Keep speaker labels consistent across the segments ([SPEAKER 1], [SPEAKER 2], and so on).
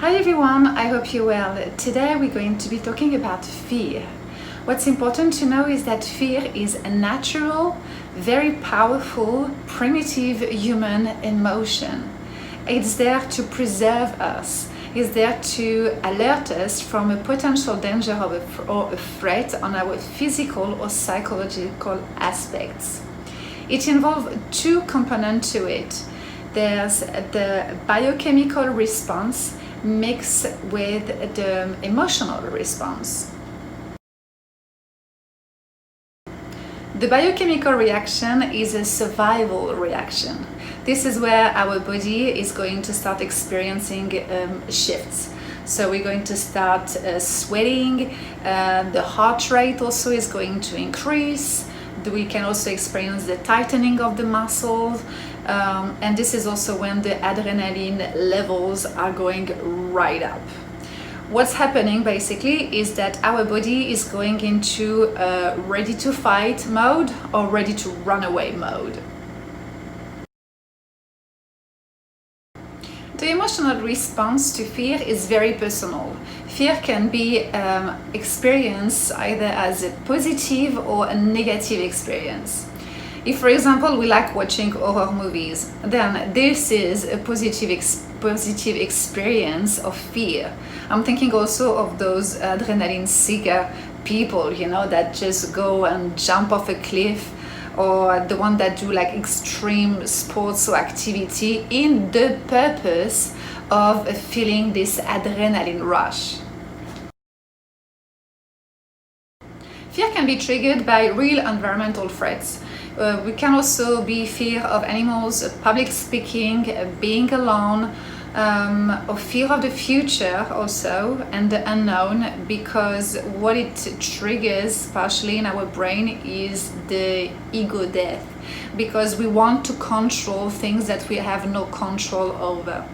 [SPEAKER 1] Hi everyone, I hope you're well. Today we're going to be talking about fear. What's important to know is that fear is a natural, very powerful, primitive human emotion. It's there to preserve us. It's there to alert us from a potential danger or a threat on our physical or psychological aspects. It involves two components to it. There's the biochemical response mixed with the emotional response. The biochemical reaction is a survival reaction. This is where our body is going to start experiencing shifts. So we're going to start sweating, the heart rate also is going to increase. We can also experience the tightening of the muscles, and this is also when the adrenaline levels are going right up. What's happening basically is that our body is going into ready to fight mode or ready to run away mode. The emotional response to fear is very personal. Fear can be experienced either as a positive or a negative experience. If, for example, we like watching horror movies, then this is a positive experience of fear. I'm thinking also of those adrenaline seeker people, that just go and jump off a cliff, or the one that do like extreme sports or activity in the purpose of feeling this adrenaline rush. Fear can be triggered by real environmental threats. We can also be fear of animals, public speaking, being alone, or fear of the future also, and the unknown, because what it triggers partially in our brain is the ego death, because we want to control things that we have no control over.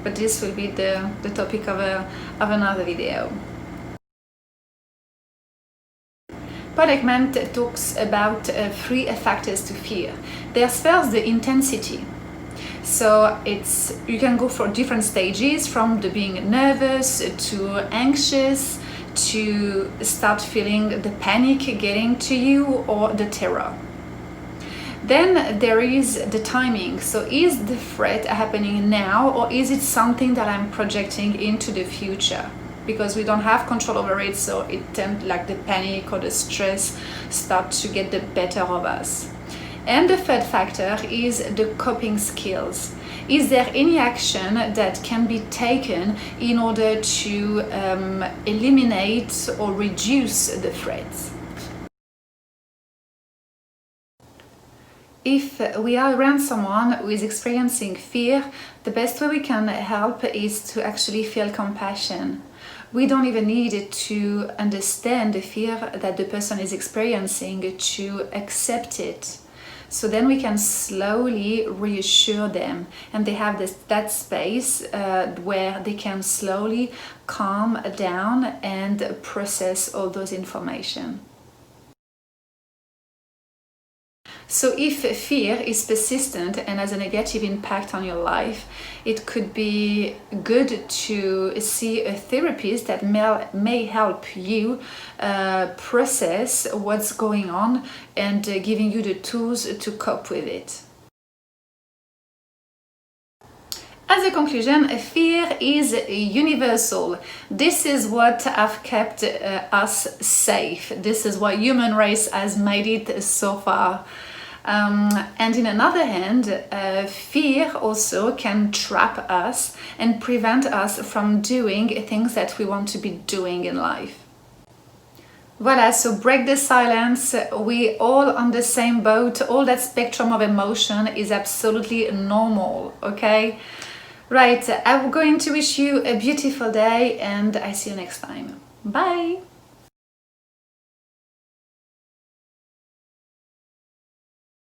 [SPEAKER 1] But this will be the topic of another video. Paul Ekman talks about three factors to fear. There's first the intensity. So you can go for different stages, from the being nervous to anxious to start feeling the panic getting to you or the terror. Then there is the timing. So is the threat happening now, or is it something that I'm projecting into the future? Because we don't have control over it, so it tends like the panic or the stress start to get the better of us. And the third factor is the coping skills. Is there any action that can be taken in order to eliminate or reduce the threats? If we are around someone who is experiencing fear, the best way we can help is to actually feel compassion. We don't even need to understand the fear that the person is experiencing to accept it. So then we can slowly reassure them, and they have that space where they can slowly calm down and process all those information. So if fear is persistent and has a negative impact on your life, it could be good to see a therapist that may help you process what's going on and giving you the tools to cope with it. As a conclusion, fear is universal. This is what have kept us safe. This is what human race has made it so far. And in another hand, fear also can trap us and prevent us from doing things that we want to be doing in life. Voilà, so break the silence. We all on the same boat. All that spectrum of emotion is absolutely normal, okay? Right, I'm going to wish you a beautiful day, and I see you next time. Bye!